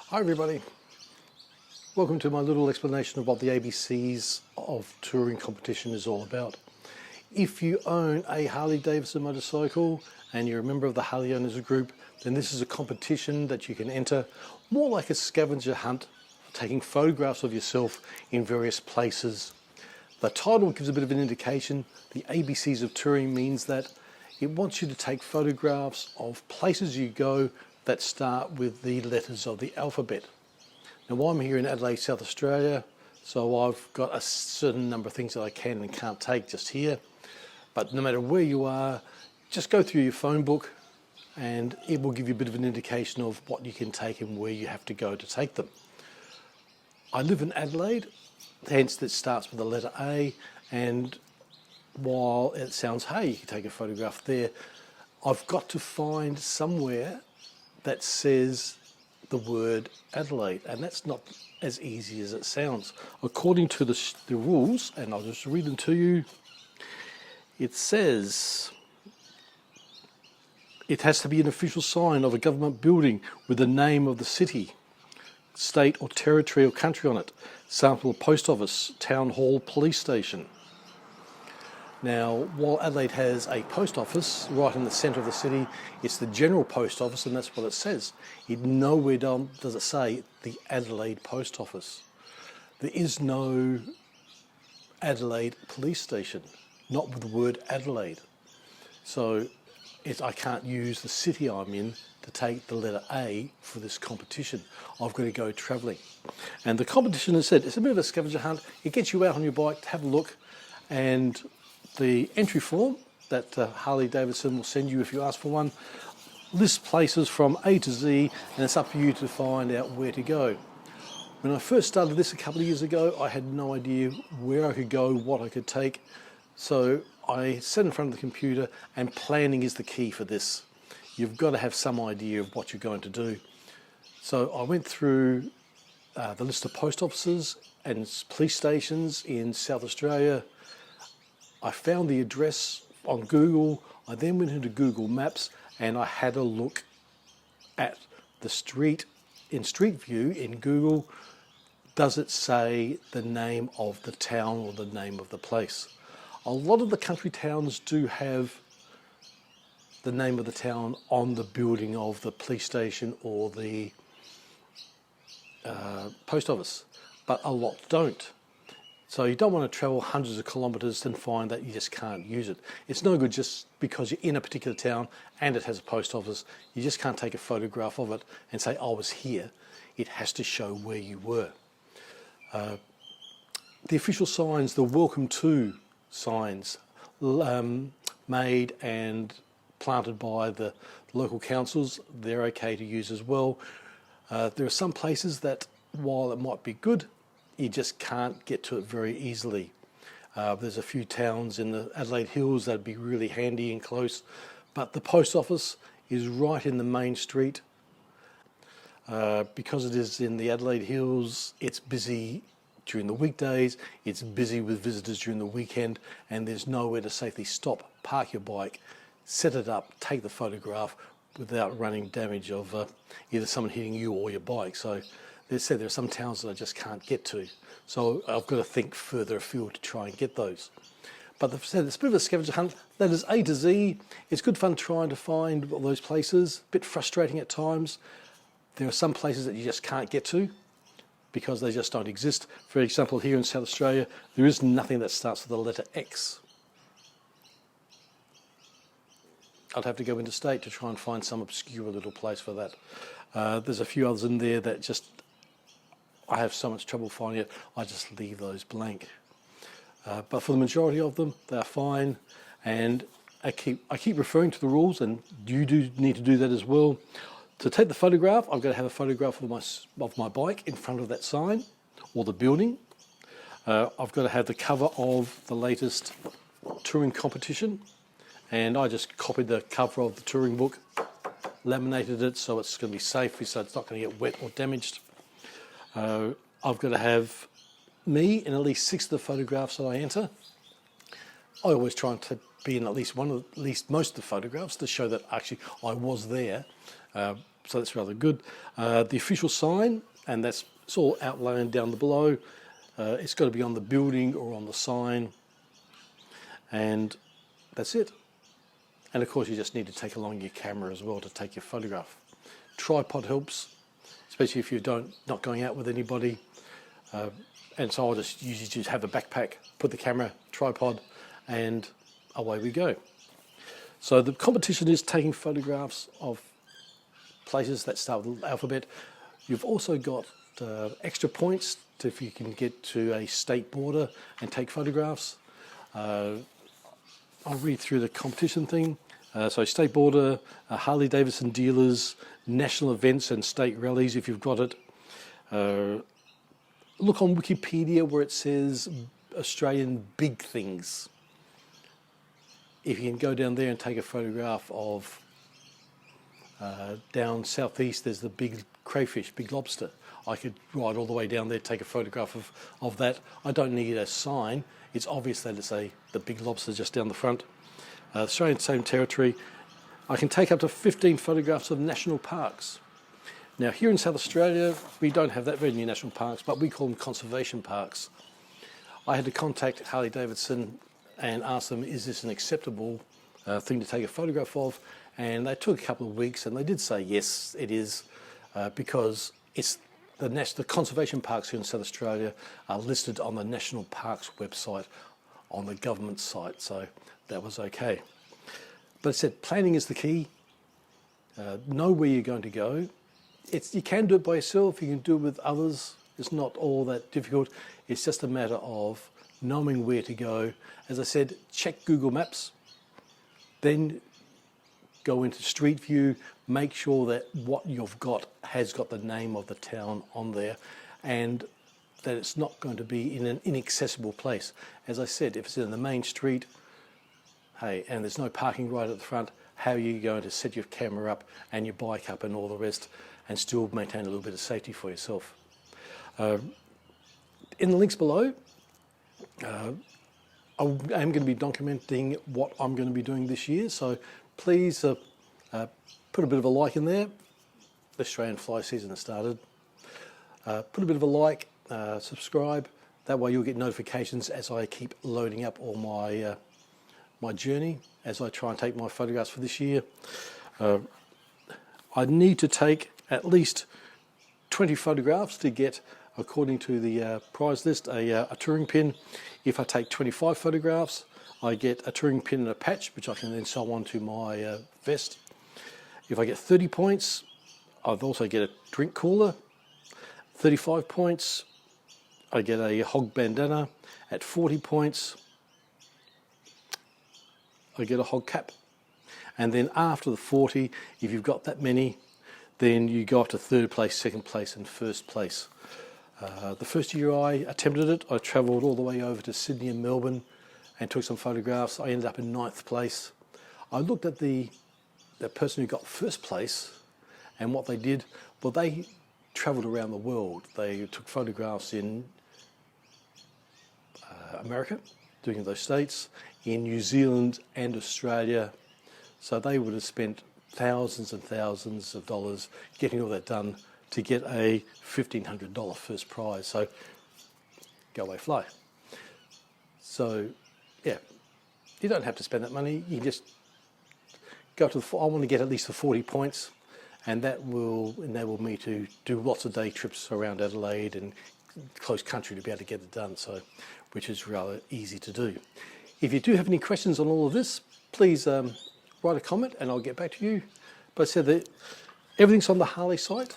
Hi everybody, welcome to my little explanation of what the ABCs of touring competition is all about. If you own a Harley Davidson motorcycle and you're a member of the Harley Owners Group, then this is a competition that you can enter, more like a scavenger hunt, taking photographs of yourself in various places. The title gives a bit of an indication. The ABCs of touring means that it wants you to take photographs of places you go that start with the letters of the alphabet. Now I'm here in Adelaide, South Australia, so I've got a certain number of things that I can and can't take just here. But no matter where you are, just go through your phone book and it will give you a bit of an indication of what you can take and where you have to go to take them. I live in Adelaide, hence it starts with the letter A, and while it sounds, hey, you can take a photograph there, I've got to find somewhere that says the word Adelaide, and that's not as easy as it sounds. According to the rules, and I'll just read them to you, it says it has to be an official sign of a government building with the name of the city, state or territory or country on it. Sample: post office, town hall, police station. Now, while Adelaide has a post office right in the centre of the city, it's the general post office, and that's what it says. It nowhere does it say the Adelaide post office. There is no Adelaide police station, not with the word Adelaide. So I can't use the city I'm in to take the letter A for this competition. I've got to go travelling. And the competition, as I said, it's a bit of a scavenger hunt. It gets you out on your bike to have a look, and the entry form that Harley Davidson will send you if you ask for one lists places from A to Z, and it's up to you to find out where to go. When I first started this a couple of years ago, I had no idea where I could go, what I could take. So I sat in front of the computer, and planning is the key for this. You've got to have some idea of what you're going to do. So I went through the list of post offices and police stations in South Australia. I found the address on Google. I then went into Google Maps and I had a look at the street in Street View in Google. Does it say the name of the town or the name of the place? A lot of the country towns do have the name of the town on the building of the police station or the post office, but a lot don't. So you don't want to travel hundreds of kilometres and find that you just can't use it. It's no good just because you're in a particular town and it has a post office. You just can't take a photograph of it and say, I was here. It has to show where you were. The official signs, the welcome to signs, made and planted by the local councils, they're okay to use as well. There are some places that, while it might be good, you just can't get to it very easily. There's a few towns in the Adelaide Hills that'd be really handy and close, but the post office is right in the main street. Because it is in the Adelaide Hills, it's busy during the weekdays, it's busy with visitors during the weekend, and there's nowhere to safely stop, park your bike, set it up, take the photograph without running damage of either someone hitting you or your bike. So they said there are some towns that I just can't get to. So I've got to think further afield to try and get those. But they've said it's a bit of a scavenger hunt. That is A to Z. It's good fun trying to find all those places. A bit frustrating at times. There are some places that you just can't get to because they just don't exist. For example, here in South Australia, there is nothing that starts with the letter X. I'd have to go interstate to try and find some obscure little place for that. There's a few others in there that just, I have so much trouble finding it, I just leave those blank. But for the majority of them, they're fine. And I keep referring to the rules, and you do need to do that as well. To take the photograph, I've got to have a photograph of my bike in front of that sign or the building. I've got to have the cover of the latest touring competition, and I just copied the cover of the touring book, laminated it so it's going to be safe, so it's not going to get wet or damaged. I've got to have me in at least 6 of the photographs that I enter. I always try and be in at least most of the photographs to show that actually I was there. So that's rather good. The official sign, and it's all outlined down below. It's got to be on the building or on the sign, and that's it. And of course you just need to take along your camera as well to take your photograph. Tripod helps, especially if you're not going out with anybody. And so I'll just usually have a backpack, put the camera, tripod, and away we go. So the competition is taking photographs of places that start with the alphabet. You've also got extra points if you can get to a state border and take photographs. I'll read through the competition thing. So state border, Harley Davidson dealers, national events and state rallies if you've got it. Look on Wikipedia where it says Australian big things. If you can go down there and take a photograph of down southeast, there's the big crayfish, big lobster. I could ride all the way down there, take a photograph of that. I don't need a sign. It's obvious that it's the big lobster just down the front. Australian same territory. I can take up to 15 photographs of national parks. Now here in South Australia, we don't have that very many national parks, but we call them conservation parks. I had to contact Harley Davidson and ask them, is this an acceptable thing to take a photograph of? And they took a couple of weeks and they did say, yes, it is, because it's the conservation parks here in South Australia are listed on the National Parks website on the government site, so that was okay. But I said planning is the key. Know where you're going to go. You can do it by yourself, you can do it with others. It's not all that difficult. It's just a matter of knowing where to go. As I said, check Google Maps, then go into Street View, make sure that what you've got has got the name of the town on there and that it's not going to be in an inaccessible place. As I said, if it's in the main street, hey, and there's no parking right at the front, how are you going to set your camera up and your bike up and all the rest and still maintain a little bit of safety for yourself? In the links below, I am going to be documenting what I'm going to be doing this year, so please put a bit of a like in there. The Australian fly season has started. Put a bit of a like, subscribe, that way you'll get notifications as I keep loading up all my my journey as I try and take my photographs for this year. I need to take at least 20 photographs to get, according to the prize list, a touring pin. If I take 25 photographs, I get a touring pin and a patch, which I can then sew onto my vest. If I get 30 points, I'd also get a drink cooler. 35 points, I get a hog bandana. At 40 points, I get a hog cap. And then after the 40, if you've got that many, then you go up to third place, second place, and first place. The first year I attempted it, I travelled all the way over to Sydney and Melbourne and took some photographs. I ended up in 9th place. I looked at the person who got first place and what they did. Well, they travelled around the world. They took photographs in America, doing in those states, in New Zealand and Australia. So they would have spent thousands and thousands of dollars getting all that done to get a $1,500 first prize. So go away, fly. So yeah, you don't have to spend that money. You just go to I want to get at least the 40 points, and that will enable me to do lots of day trips around Adelaide and close country to be able to get it done. So, which is rather easy to do. If you do have any questions on all of this, please write a comment and I'll get back to you. But I said that everything's on the Harley site.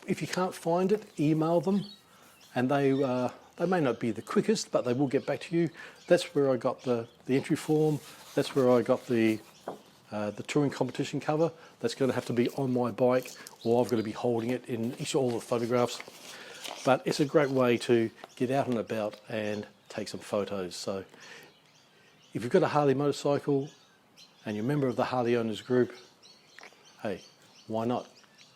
If you can't find it, email them, and they may not be the quickest, but they will get back to you. That's where I got the entry form. That's where I got the touring competition cover. That's going to have to be on my bike, or I've got to be holding it in all the photographs. But it's a great way to get out and about and take some photos. So if you've got a Harley motorcycle and you're a member of the Harley Owners Group, hey, why not?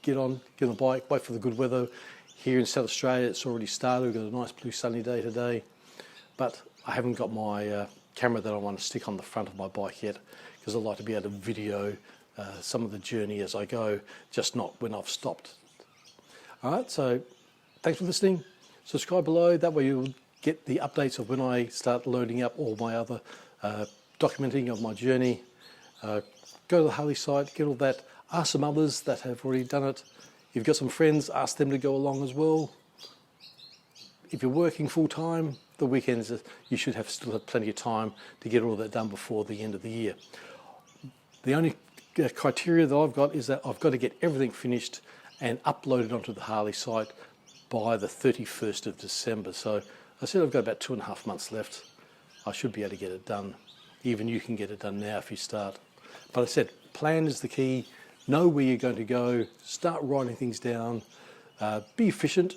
Get on the bike, wait for the good weather. Here in South Australia, it's already started. We've got a nice blue sunny day today. But I haven't got my camera that I want to stick on the front of my bike yet, because I like to be able to video some of the journey as I go, just not when I've stopped. All right, so thanks for listening. Subscribe below, that way you'll get the updates of when I start loading up all my other documenting of my journey. Go to the Harley site, get all that. Ask some others that have already done it. If you've got some friends, ask them to go along as well. If you're working full time, the weekends you should still have plenty of time to get all that done before the end of the year. The only criteria that I've got is that I've got to get everything finished and uploaded onto the Harley site by the 31st of December. So I said I've got about 2.5 months left. I should be able to get it done. Even you can get it done now if you start. But I said, plan is the key. Know where you're going to go. Start writing things down. Be efficient.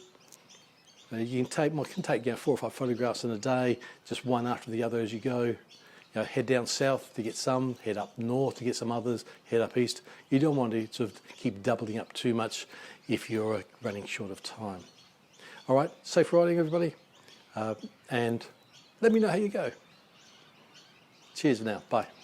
You can take 4 or 5 photographs in a day, just one after the other as you go. Head down south to get some, head up north to get some others, head up east. You don't want to sort of keep doubling up too much if you're running short of time. All right, safe riding, everybody, and let me know how you go. Cheers for now. Bye.